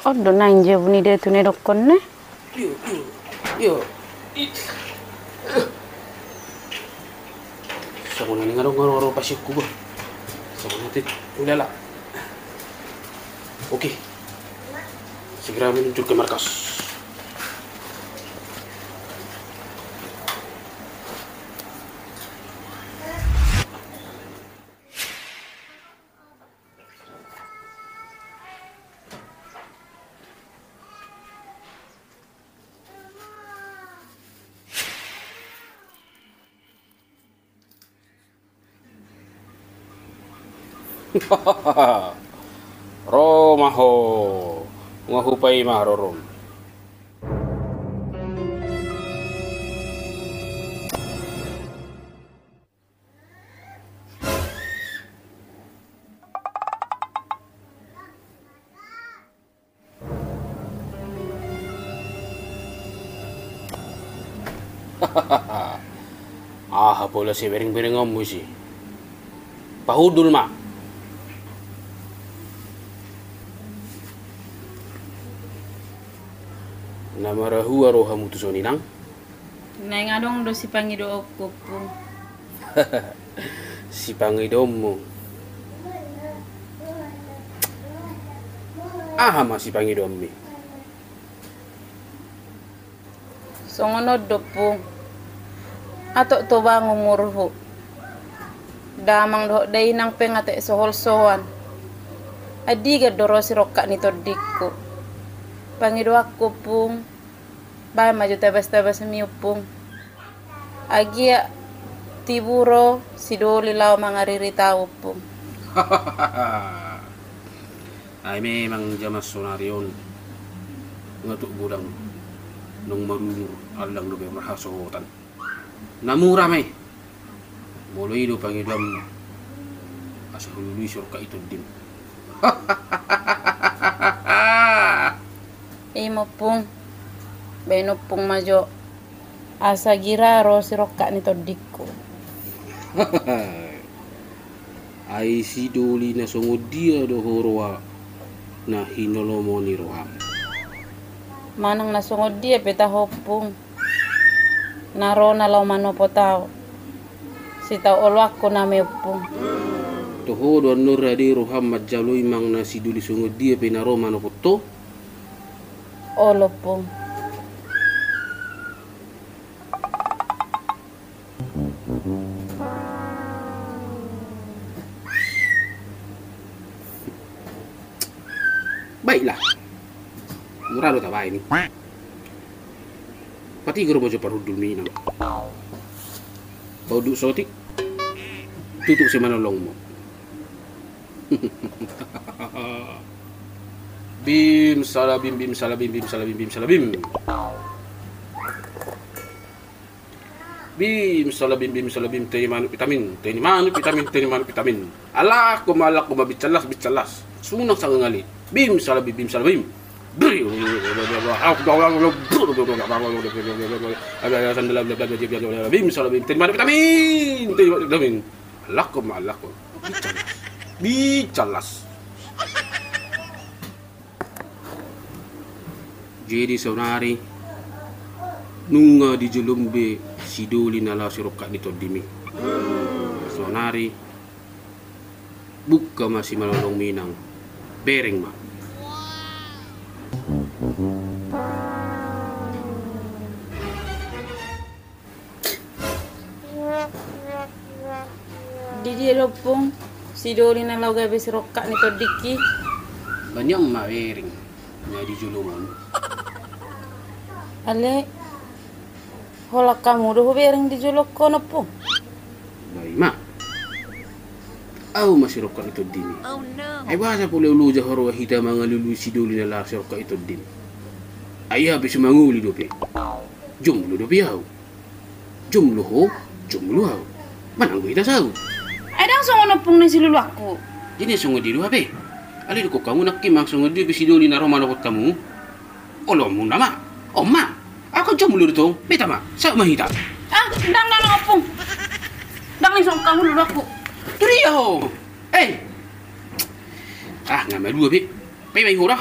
Oddo nanje buni de tune dokkonne. Yo. Sama nani ngaro pasikku ba. Sama nanti udahlah. Oke. Segera menuju ke markas. Romaho ngahupai maharorom. Bola si bering-bering ngomong sih. Pahudul mak. Nama rahu aroha mutusoni nang. Neng adong do si pangido okupung. Si pangidomu. Masih pangidomi. Songono dopung. Atok to bang umurhu. Damang do day nang pengate sohol sowan. Adiga dorosi rokka ni todikku. Pangido aku pung. Bay maju tabas-tabas miupung. Agia tiburo sidoli law mangariri tau pung. Ay memang jamas sonarion. Ngatuk budang. Nung marunur alang lubi marhasotan. Namura me. Mulai do pangidam. Asa hulului surka itu dim. Imo pung. Beno pung majo. Asa gira ro si rokka ni todikku. Ai si doli na songo dia do horoa. Na hinolomo ni roham. Manang nasungod dia peta hopung. Naro na law manopo tao. Si tao olwak ko na meupung. Toho do nur radi roham majalo imang na si doli songo dia penaro manopo to. Olopung. Baiklah. Murado tabay ni. Pati garo mo jo parudul minang. Pauduk sotik. Tutuk si manolong mo. Bim salabim bim salabim bim salabim bim salabim. Bim salabim bim salabim teni manu vitamin teni manu vitamin teni manu vitamin. Alak ko mabicalas bicalas. Sunang sa ngali. Bim salabim bim salabim. Bim salabim teni manu vitamin teni manu vitamin. Alak ko bicalas. Jadi sonari nunga di jelumbe sidoli nala siroka ni todimi. Sonari buka masih malalong minang bereng ma. Di dia lopung sidoli na law gabe si rokka ni todiki. Banyak ma bereng di julumon. Ale hola kamu do bereng di julok kono pung. Baik ma. Au masih roka itu dini. Oh no. Ay basa pula ulu jahoro hita mga lulu sidoli na la roka itu dini. Ay habis manguli dope. Jumlo dope yaw. Jumlo ho, jumlo haw. Manang kita saw. Ay dang songono pung ni si lulu aku. Jadi songo diru habe. Ali ko kamu nak kimang songo di sidoli na romano kot kamu. Olo mo nama. Oma, ako jumlo dito. Beta ma, sa mahita. Dang opung. Dang ni song kamu lulu aku. Trio. Nggak malu abi. Pay hurah.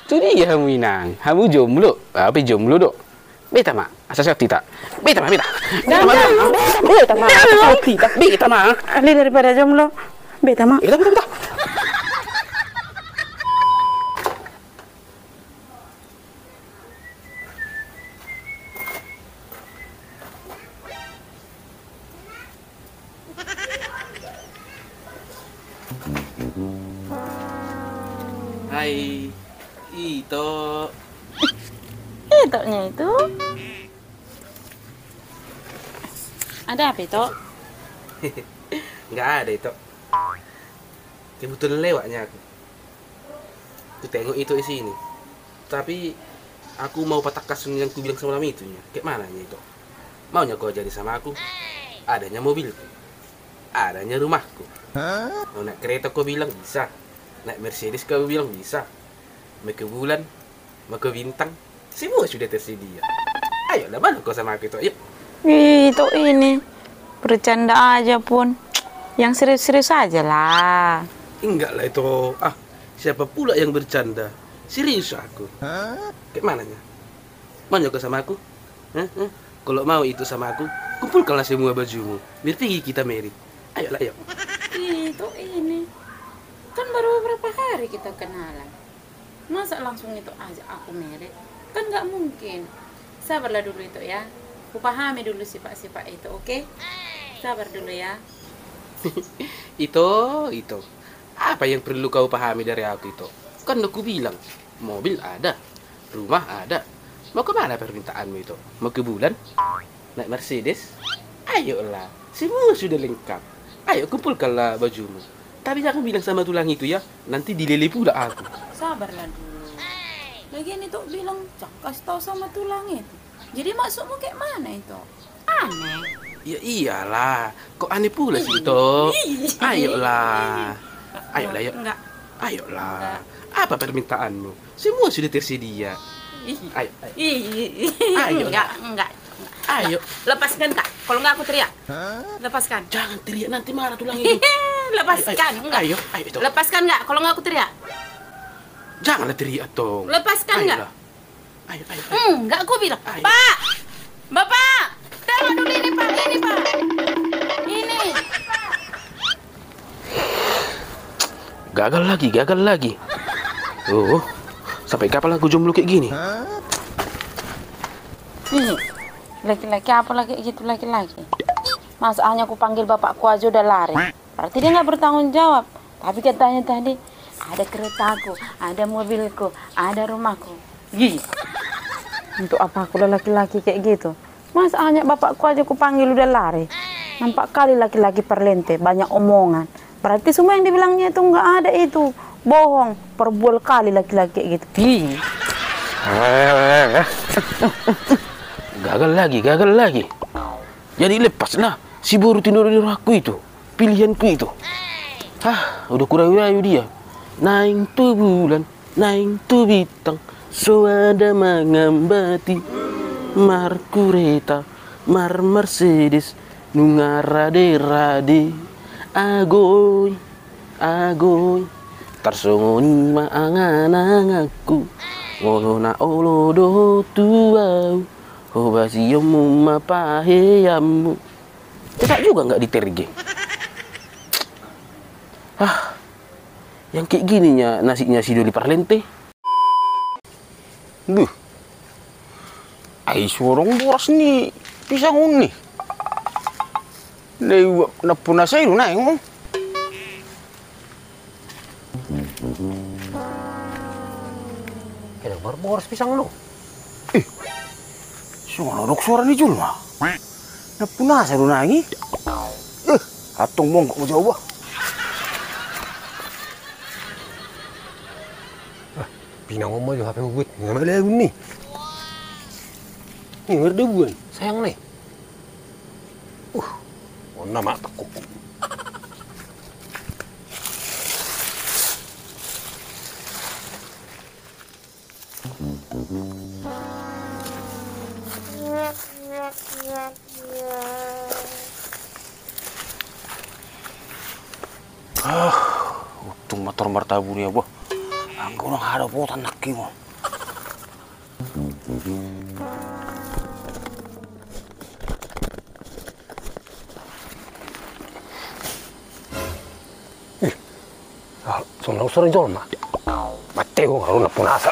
Itu dia hamu inang. Hamu jomblo. Apa jomblo dok? Beta mak. Asa sakti tak? Beta mak, beta. Beta mak. Beta mak. Asa sakti tak? Beta mak. Ali daripada jomblo. Beta mak. Beta, beta, beta. Hai, Ito. Itonya itu. Ada apa itu? Nggak ada itu. Kebetulan lewatnya aku. Aku tengok itu di sini. Tapi aku mau patah kasus yang ku bilang semalam itu. Kayak mana itu? Maunya kau jadi sama aku? Adanya mobilku. Adanya rumahku. Mau naik kereta kau bilang bisa. Naik Mercedes kau bilang bisa. Mau ke bulan, mau ke bintang, semua sudah tersedia. Ayolah, mana kau sama aku itu? Ayo. Itu ini. Bercanda aja pun. Yang serius-serius aja lah. Enggak lah itu. Siapa pula yang bercanda? Serius aku. Kayak mananya? Mau kau sama aku? Kalau mau itu sama aku, kumpulkanlah semua bajumu. Biar pergi kita married. Ayolah, ayo. Itu ini. Kan baru beberapa hari kita kenalan. Masa langsung itu aja aku married? Kan nggak mungkin. Sabarlah dulu itu ya. Aku pahami dulu sifat-sifat itu, oke? Sabar dulu ya. Itu. Apa yang perlu kau pahami dari aku itu? Kan aku bilang, mobil ada, rumah ada. Mau kemana permintaanmu itu? Mau ke bulan? Naik Mercedes? Ayolah, semua sudah lengkap. Ayo kumpulkanlah bajumu. Tapi jangan bilang sama tulang itu ya, nanti dilele pula aku. Sabarlah dulu. Lagian itu bilang, kasih tahu sama tulang itu. Jadi maksudmu kayak mana itu? Aneh. Ya iyalah, kok aneh pula sih itu? Ayolah. Ayolah. Enggak. Ayolah. Apa permintaanmu? Semua sudah tersedia. Ayo. Ayo. Enggak. Ayo. Lepaskan tak? Kalau enggak aku teriak. Lepaskan. Jangan teriak, nanti marah tulang itu. Lepaskan. Enggak. Ayo itu. Lepaskan enggak? Kalau enggak aku teriak. Janganlah teriak dong. Lepaskan enggak? Ayo. Enggak, aku bilang. Ayo. Pak! Bapak! Tengok dulu ini, Pak. Ini, Pak. Ini. Gagal lagi. Oh, sampai kapan aku jomblo kayak gini? Laki-laki apa lagi gitu laki-laki? Masalahnya aku panggil bapakku aja udah lari. Berarti dia nggak bertanggung jawab. Tapi katanya tadi ada keretaku, ada mobilku, ada rumahku. Untuk apa aku laki-laki kayak gitu? Masalahnya bapakku aja aku panggil udah lari. Nampak kali laki-laki perlente, banyak omongan. Berarti semua yang dibilangnya itu nggak ada itu. Bohong, perbual kali laki-laki kayak gitu. Gagal lagi. Jadi lepaslah si baru tidur aku itu. Pilihanku itu. Udah kurayu-rayu dia. Naik tu bulan, naik tu bintang. So ada mengambati. Mar kureta, mar Mercedes. Nungarade-rade. Agoy. Tarsongoni maangan-anganku. Ngono na olodo tuau. Obasiyomu mapaheyamu. Tidak juga nggak diterge. Yang kayak gininya nasinya si Doli Parlente. Duh. Ay sorong boras ni pisang uni. Lewa na puna sa ilo na mo. Kaya baru boras pisang lo. Suara suara ni Jul mah. Napuna sa ilo na ngi. Atong mong ko jauh. Pinang mo jo HP hugut. Ngamay lagu ni. Ni ngerti bukan? Sayang nih. Nama takut. Untung motor martabu nih ya, Boh. Aku nang harap po tanak mo. Sono usoro jolma. Mateo karo na punasa.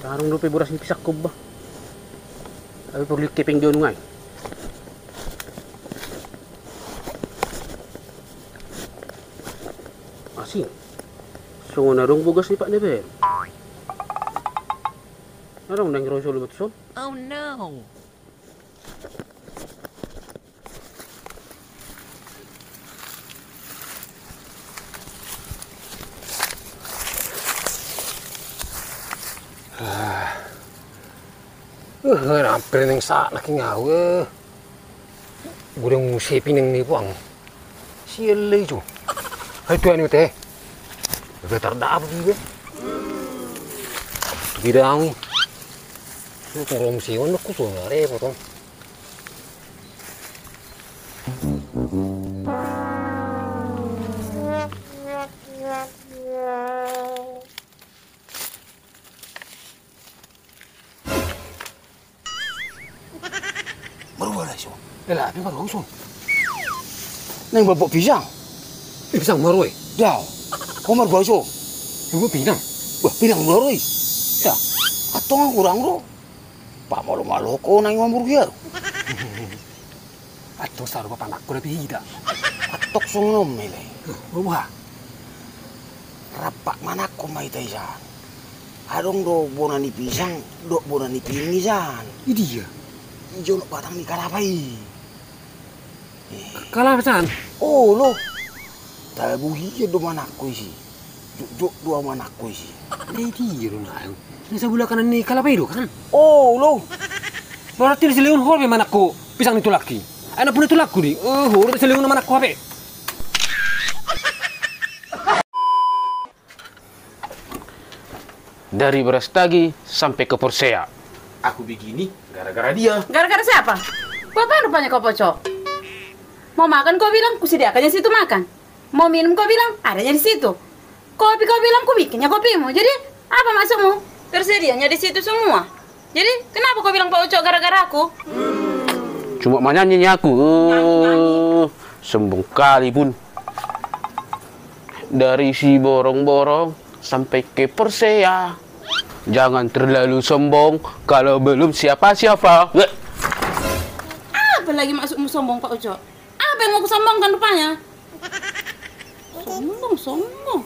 Darong lupi buras ni pisak ko ba? Abi perlu keping dia nungai. Asin. So narong bugas ni Pak Neben. Narong nang rosol betul. Oh no. Hampir neng saat lagi ngawe. Gureng musipin neng ni buang. Sialai tu. Hai tuan ni teh. Betar dah apa dia? Bidang. Tu orang musiwan nak kusungare potong. Ela, apa baru usun? Neng bawa pisang. Pisang maroi. Dah. Komar baso. Ibu pinang. Wah, pinang maroi. Dah. Atong kurang ro. Pak malu-malu ko nang mamur dia. Atong saru pa panak ko na pihida. Atok sungom mele. Wah. Rapak mana ko may taysan. Adong do bonan ni pisang, do bonan ni pingisan. Idi ya. Ijo nak batang ni kalapay. Kalapasan? Oh lo. Tabu hiya do manakko isi. Juk dua manakko isi. Hindi ro na. Nasa bulakan ni kalapay do kan? Oh lo. Berarti si Leon hol memang anakku pisang itu laki. Anak pun itu laku di. Hor si Leon nama anakku apa? Dari Brastagi sampai ke Porsea. Aku begini gara-gara dia. Gara-gara siapa? Bapak rupanya kau pocok. Mau makan kau bilang, kusediakannya situ makan. Mau minum kau bilang, adanya di situ. Kopi kau bilang, ku bikinnya kopimu. Jadi, apa maksudmu? Tersedianya di situ semua. Jadi, kenapa kau bilang Pak Ucok gara-gara aku? Cuma menyanyinya aku. Sembung kali pun. Dari si borong-borong sampai ke Persea. Jangan terlalu sombong kalau belum siapa-siapa. Apa lagi maksudmu sombong Pak Ucok? Apa yang mau kusombongkan rupanya? Sombong.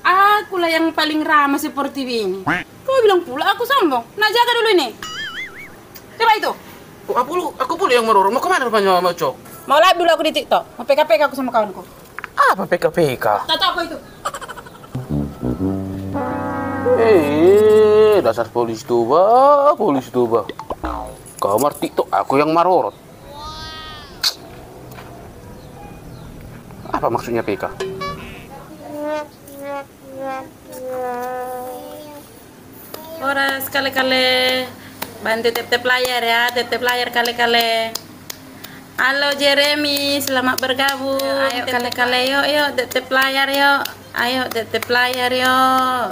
Akulah yang paling ramah seperti ini. Kau bilang pula aku sombong. Nah, jaga dulu ini. Coba itu. Aku pula yang merorong. Mau kemana rupanya, Mbak Cok? Mau live dulu aku di TikTok. Mau PKPK aku sama kawanku. Apa PKPK? Tahu apa itu? Dasar polisi tuba. Kau mar TikTok, aku yang marorot. Apa maksudnya PK? Ora sekali-kali bantu tep-tep layar ya, tep-tep layar kali-kali. Halo Jeremy, selamat bergabung. Ayo kali-kali yuk tep-tep layar yuk. Ayo tep-tep layar yuk.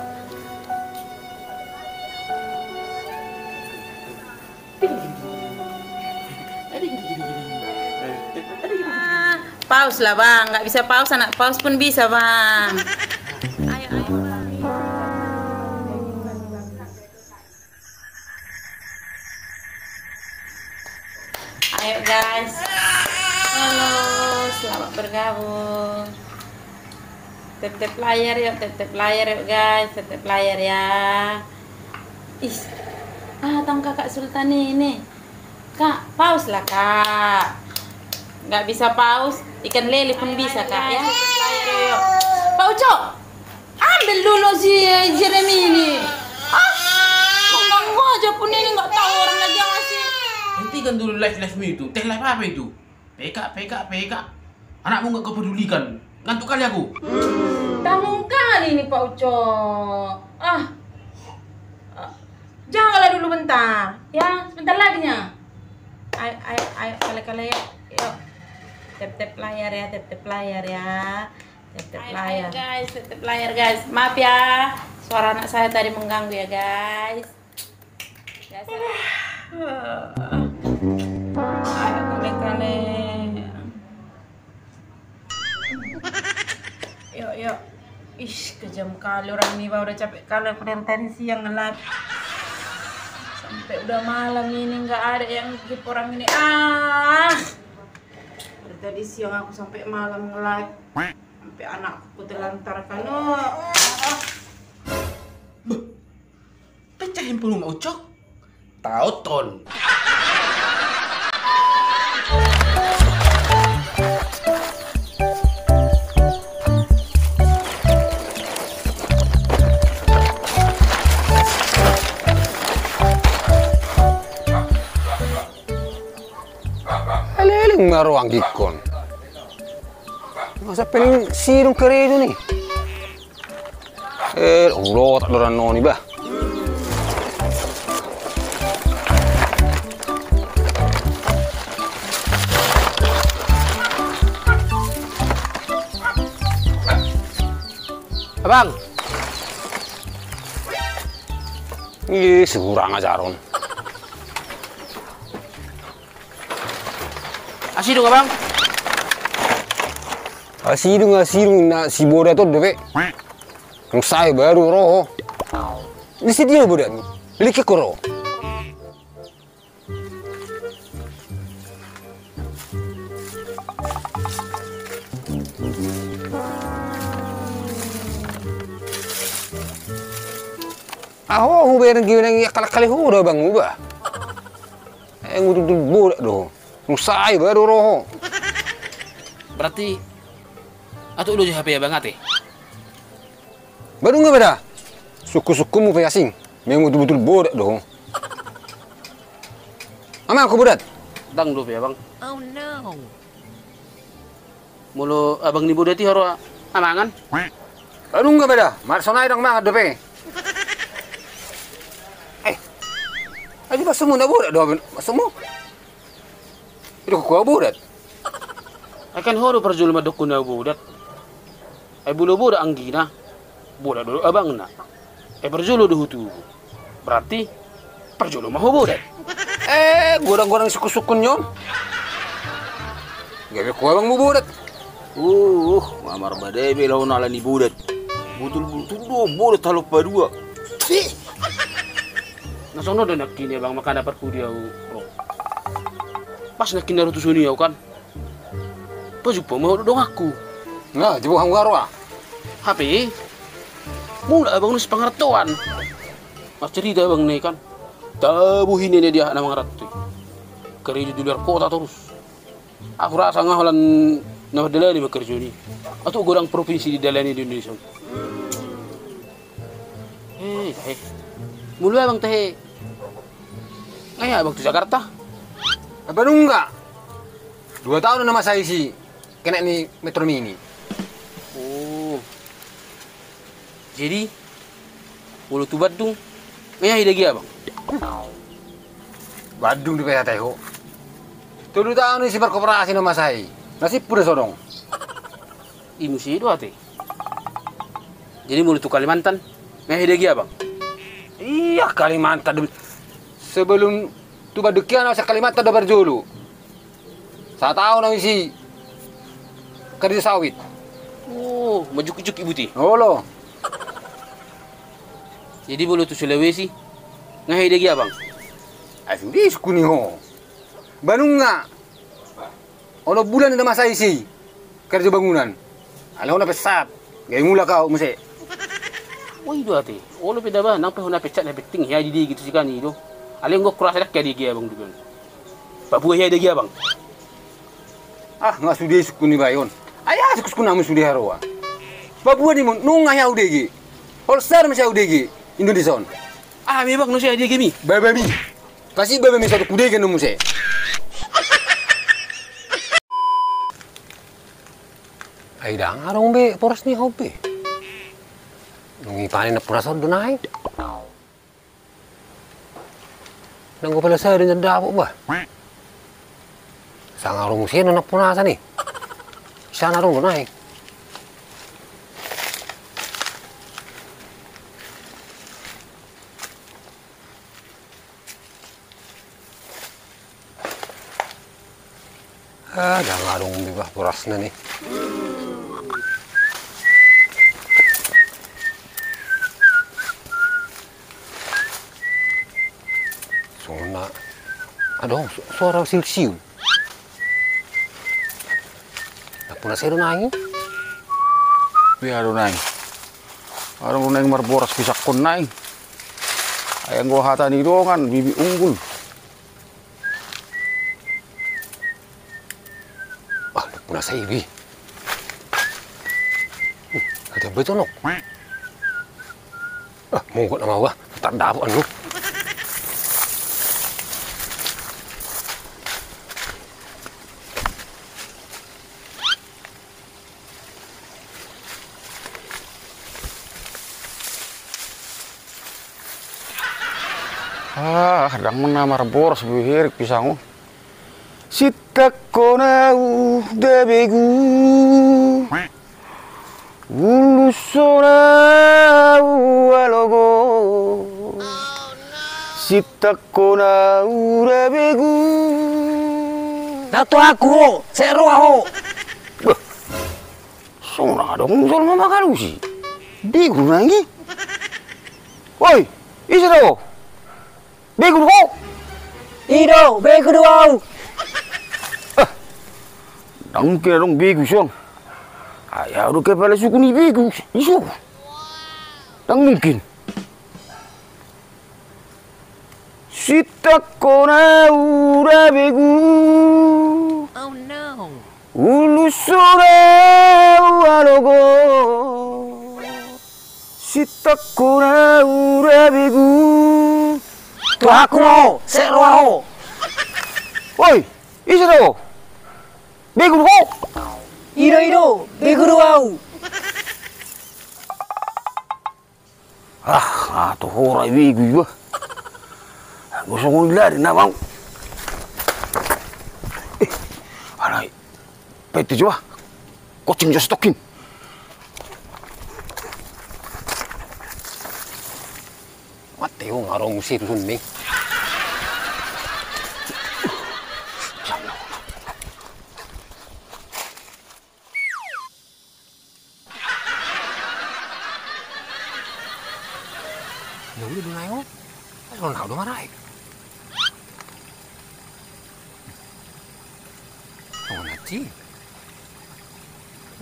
Pause lah bang, nggak bisa pause, anak pause pun bisa bang. Ayo. Ayo guys. Halo, selamat bergabung. Tep-tep layar yuk guys, tep-tep layar ya. Tang kakak Sultan ini. Kak, pause lah kak. Nggak bisa pause, ikan lele pun bisa kak ya. Yuk. Pak Ucok, ambil dulu si Jeremy ini. Mengganggu aja pun ini, nggak tahu orang lagi ngasih. Hentikan dulu live-live itu. Teh live apa itu? PK. Anakmu nggak kau pedulikan. Ngantuk kali aku. Tanggung kali ini Pak Ucok. Janganlah dulu bentar. Ya, sebentar lagi nya. Ayo. ayo kali-kali yuk. Tap-tap layar ya, tap-tap layar ya. Tap-tap layar. Guys, tap-tap layar guys. Maaf ya, suara anak saya tadi mengganggu ya guys. Ayo kali-kali. Yuk. Ih, kejam kali orang ini, udah capek kali aku dari tadi siang nge-live. Sampai udah malam ini nggak ada yang ngikip orang ini. Dari tadi siang aku sampai malam nge-live. Sampai anakku terlantarkan. Pecah handphone Mak Ucok. Tahu ton. Ngaruang gikon. Masa pening sirung keredo nih. Allah tak ada noni bah. Abang. Ih, segurang ajaron. Asidong abang. Asidong na si boda to deve. Ang saya baru roh. Di sini dia boda. Like ko roh. Ako hubayang giwang yakal-kali ho da bang uba. Ngudu boda do. Musai baru roh. Berarti atau udah HP abang ate? Baru nggak beda? Suku-suku mu asing. Memang betul-betul bodak dong. Ama aku bodat. Dang do abang. Oh no. Mulu abang ni bodati haro amangan? Baru nggak beda? Mar sonai dong mangat dope. Aja pas semua ndak bodak do semua. Itu kau bodat. Akan horo perjul madok na bodat. Ay bulo boda ang gina. Boda do abang na. Perjulo do hutu. Berarti perjulo mah bodat. Gorang-gorang suku-sukun nyom. Gawe ko abang mo bodat. Mamar badai belaw na ni bodat. Butul-butul do bodat halop padua. Nasono do nakini abang makana perkudiaw. Pas nak kena rutu suni kan, paju mau dong aku. Nah, jauh hang garo HP, mula abang nus pengertuan. Mas cerita abang nih kan, tabuhin ini dia nama ngeratu. Kerja di luar kota terus. Aku rasa ngahalan nama dalani bekerja ni, atau gorang provinsi di dalani di Indonesia. Mula abang teh, ngaya abang tu Jakarta. Baru enggak? 2 tahun nama saya sih kena nih Metro Mini. Jadi mulut tu Badung ngaya lagi abang. Badung di PHT ho. 2 tahun nih si berkooperasi nama saya. Nasib pura sodong. Imu sih dua teh. Jadi mulut tu Kalimantan ngaya lagi abang. Iya Kalimantan. Sebelum tu badukian sa Kalimantan da berjulu. 1 tahun na isi kerja sawit. Majuk-juk ibu ti. Olo. Jadi bolu tu Sulawesi ngahai lagi abang. Asli sukuni ho. Banung nga. Ono bulan na masa isi kerja bangunan. Alaw na pesat. Gay mula kau mesti. Woi dua ti. Olo peda ba nang pehuna pecat na beting ya di gitu sih kan itu. Aleng gua kurasa dak kadi abang dugan. Babu ya lagi abang. Nggak sudi sukuni bayon. Ayah suku namu sudi haroa. Babu ni mon nung ngaya udegi. Holster masih udegi. Indonesia. Memang no siya dia gimi. Baby. Kasih baby satu kudegi no muse. Ay dang arong be poras ni hobi. Nung ipanin na pura sa dunay. Nang ko pala sa rin ang dapo ba? Sangarong sino na punasa ni. Sana rong naik. Ada ngarong bibah puras na ni. Sona. Aduh, suara siu-siu. Napuna sa naing. Biar naing. Arang naing marboras pisak kon naing. Ayang gua hata ni dongan bibi unggul. Ah, napuna sa ibi. Ada betul no. Ah, mongkot na mawa. Tak dapat anu. Kadang menamar boros bihirik pisang. Sitak konau debegu. Ulusona alogo. Sitak konau debegu. Dato aku, seru aku. Sona dong sol mama kalusi. Bigu nangi. Woi, isa daw. Bigu ko. Ido, bego dua. Nang kira dong bigu song. Ayah udah kepala suku ni bigu. Isu. Nang mungkin. Sitak kona ura bigu. Oh no. Ulusore alogo. Sitak kona ura bigu. Tu aku mau, seru aku. Woi, isa daw. Bigu ko. Ido, bego dua. Ato horai bigu ba. Gusto ko nila rin na bang. Alay, pwede dyan ba? Kutsing dyan stokin. Mateo ngarong si Run ni. Nung di dunay mo, Ronaldo maray. Oh, nanti.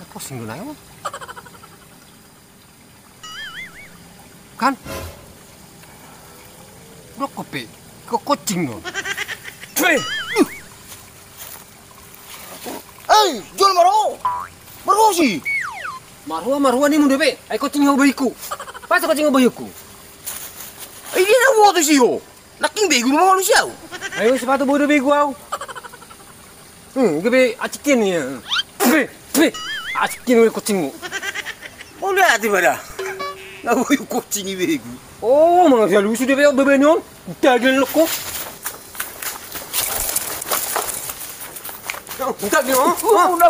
Posting dunay mo. Kan? Bro kopi, kok kucing lo? Ay, jual maro! Maro si! Marua ni mo debe. Ay kucing yung bayiku. Pasa kucing yung bayiku. Ay, di na mo ito siyo! Naking bigu mo malu siya! Ayo sepatu bodoh bego au. Gabe acikin ya. Acikin udah kucing mo. Mau lihat di mana? Naku yung kucing bigu. Oh, mga siya luso debe bebe nyon. Tagal ko. Entar dia. Puna.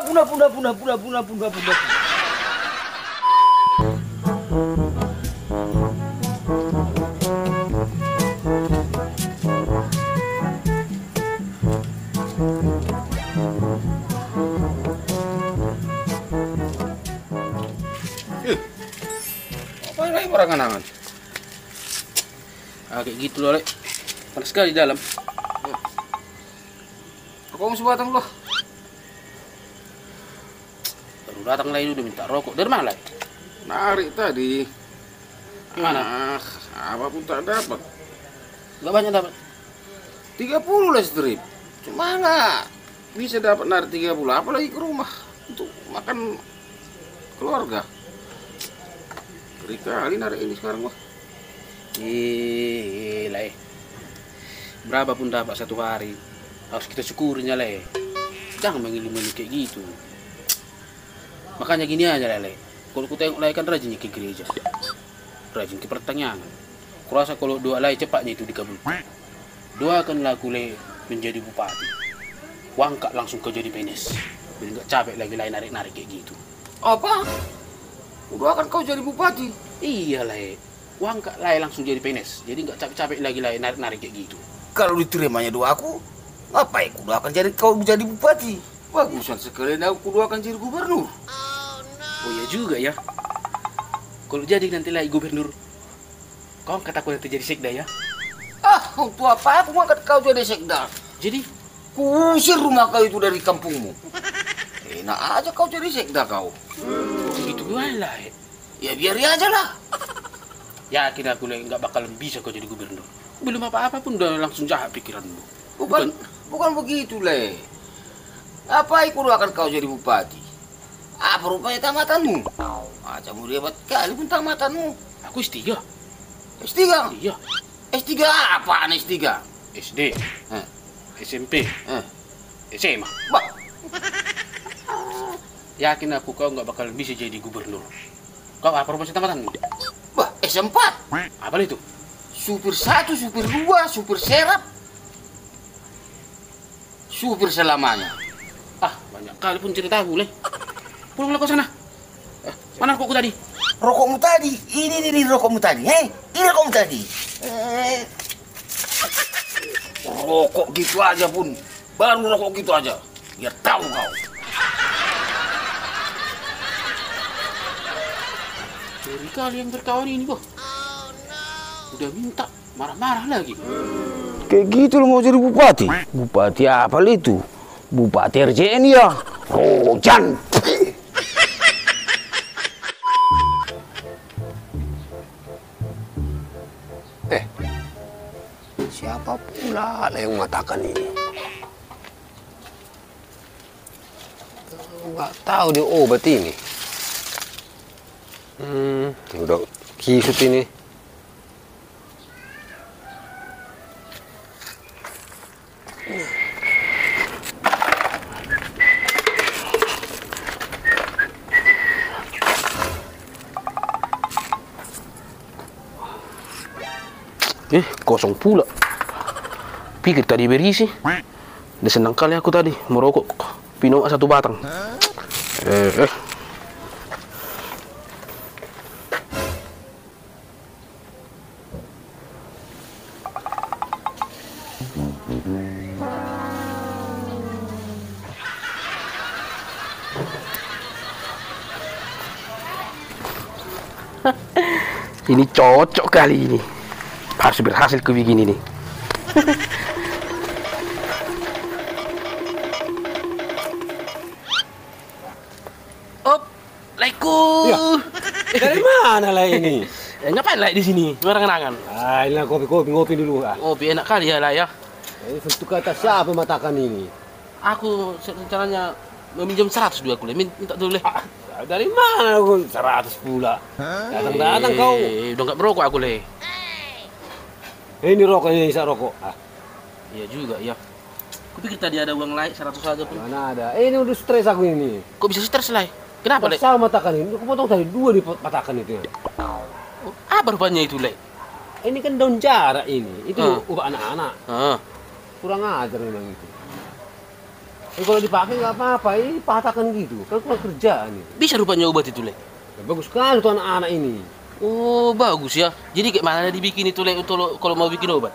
Apa lagi perangan-angan? Kayak gitu loh, Le. Panas sekali di dalam. Rokok masih batang loh. Baru datang lagi udah minta rokok. Dari mana, Le? Narik tadi. Gimana? Apapun tak dapat. Gak banyak dapat. 30 lah strip. Cuma nggak bisa dapat narik 30. Apalagi ke rumah untuk makan keluarga. Ngeri kali narik ini sekarang, wah. Gila, berapa pun dapat satu hari harus kita syukurinya, Le. Jangan mengilu-ilu kayak gitu. Makanya gini aja, Le. Kalau ku tengok, Le, kan rajinnya ke gereja, rajin ke pertanyaan. Kurasa kalau doa, Le, cepatnya itu dikabulkan. Doakanlah aku, Le, menjadi bupati. Wangka langsung kau jadi PNS. Biar nggak capek lagi lain narik-narik kayak gitu. Apa? Kudoakan kau jadi bupati. Iya lah, Wangka lah langsung jadi PNS. Jadi nggak capek-capek lagi lain narik-narik kayak gitu. Kalau diterimanya doaku, ngapain kudoakan jadi kau jadi bupati? Bagusan sekalian aku kudoakan jadi gubernur. Oh iya juga ya. Kalau jadi nanti lagi gubernur, kau angkat aku nanti jadi sekda ya. Untuk apa aku angkat kau jadi sekda? Jadi, Kusir rumah kau itu dari kampungmu. Enak aja kau jadi sekda kau. begitu lah. Ya biar aja lah. Yakin aku lah nggak bakal bisa kau jadi gubernur. Belum apa-apa pun udah langsung jahat pikiranmu. Bukan begitu, Le. Apa aku akan kau jadi bupati? Apa rupanya tamatanmu? Macam hebat kali pun tamatanmu. Aku S3. S3? Iya. S3 apaan S3? SD, SMP, SMA. Bah, Yakin aku kau nggak bakal bisa jadi gubernur. Kau apa rupanya tamatanmu? S4. Apa itu? Supir 1, supir 2, supir serap. Supir selamanya. Banyak kali pun cerita aku, Le. Pulanglah kau sana. Mana rokokku tadi? Rokokmu tadi, ini rokokmu tadi, ini rokokmu tadi. Rokok gitu aja pun, baru rokok gitu aja, biar tahu kau. Dari kali yang berkawan ini, Boh. Udah minta, marah-marah lagi. Kayak gitu lo mau jadi bupati? Bupati apa itu? Bupati RJN ya? Rojan. Siapa pula yang mengatakan ini? Nggak tahu dia obat ini. Udah kisut ini. Kosong pula. Pikir tadi berisi. Udah senang kali aku tadi merokok Pinoa 1 batang. Ini cocok kali ini. Harus berhasil ku bikin ini. Laiku. Ya. Dari mana lah ini? Ngapain lah di sini? Kenangan. Ini lah ngopi dulu. Ngopi enak kali ya lah ya. Ini untuk kata siapa matakan ini? Aku rencananya meminjam 100 dua kuliah. Minta dulu, Le. Dari mana aku 100 pula? Datang kau. Udah nggak merokok aku, Le. Ini rokok, ini bisa rokok. Iya juga, ya. Kupikir tadi ada uang lain 100 saja pun. Mana ada? Ini udah stres aku ini. Kok bisa stres, Le? Kenapa, Le? Sama matakan ini. Aku potong tadi 2 dipatakan itu. Apa rupanya itu, Le? Ini kan daun jarak ini. Itu obat anak-anak. Kurang ajar memang itu. Kalau dipakai nggak apa-apa. Ini patahkan gitu. Kan kurang kerjaan itu. Bisa rupanya obat itu, Le? Ya, bagus sekali tuh anak-anak ini. Oh, bagus ya. Jadi kayak mana dibikin itu, Le, untuk kalau mau bikin obat?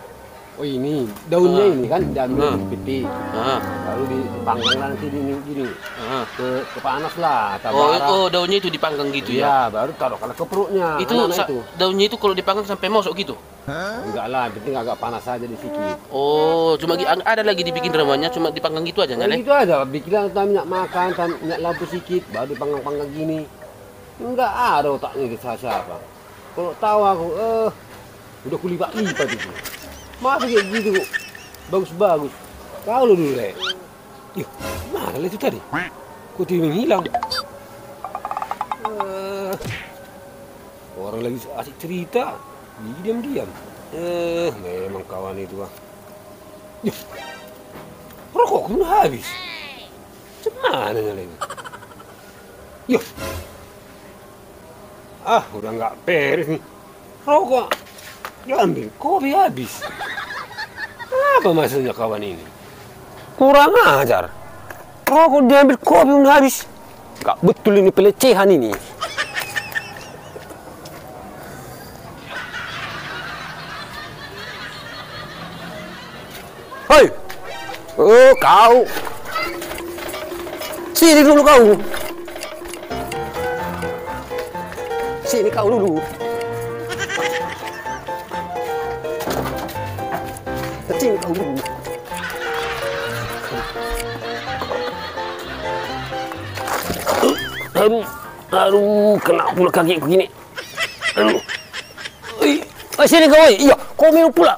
Oh ini, daunnya ini kan diambil dipiti. Lalu dipanggang nanti gini. Ke panas lah. Oh, daunnya itu dipanggang gitu ya? Ya, baru taruh kalau ke perutnya. Itu daunnya itu kalau dipanggang sampai mosok gitu? Enggak lah, penting agak panas aja dikit. Oh, cuma ada lagi dibikin ramuannya, cuma dipanggang gitu aja, Le? Gitu aja, bikin minyak makan, minyak lampu sedikit, baru dipanggang-panggang gini. Enggak ada otaknya ke siapa. Kalau tahu aku, udah kulipat-lipat itu. Masa kayak gitu, bagus-bagus. Kau lo dulu, Le. Yuk, mana itu tadi? Kok dia menghilang? Orang lagi asik cerita, diam-diam. Memang kawan itu, Yuk, rokok udah habis. Cuman lagi. Yuk. Udah nggak beres nih. Rokok diambil, kopi habis. Apa maksudnya kawan ini? Kurang ajar. Rokok diambil kopi udah habis. Gak betul ini pelecehan ini. Hei! Oh, kau. Sini dulu kau. Sini kau dulu. Sini kau dulu. Aduh, kena pula kaki begini. Aduh. Sini kau, iya, kau minum pula.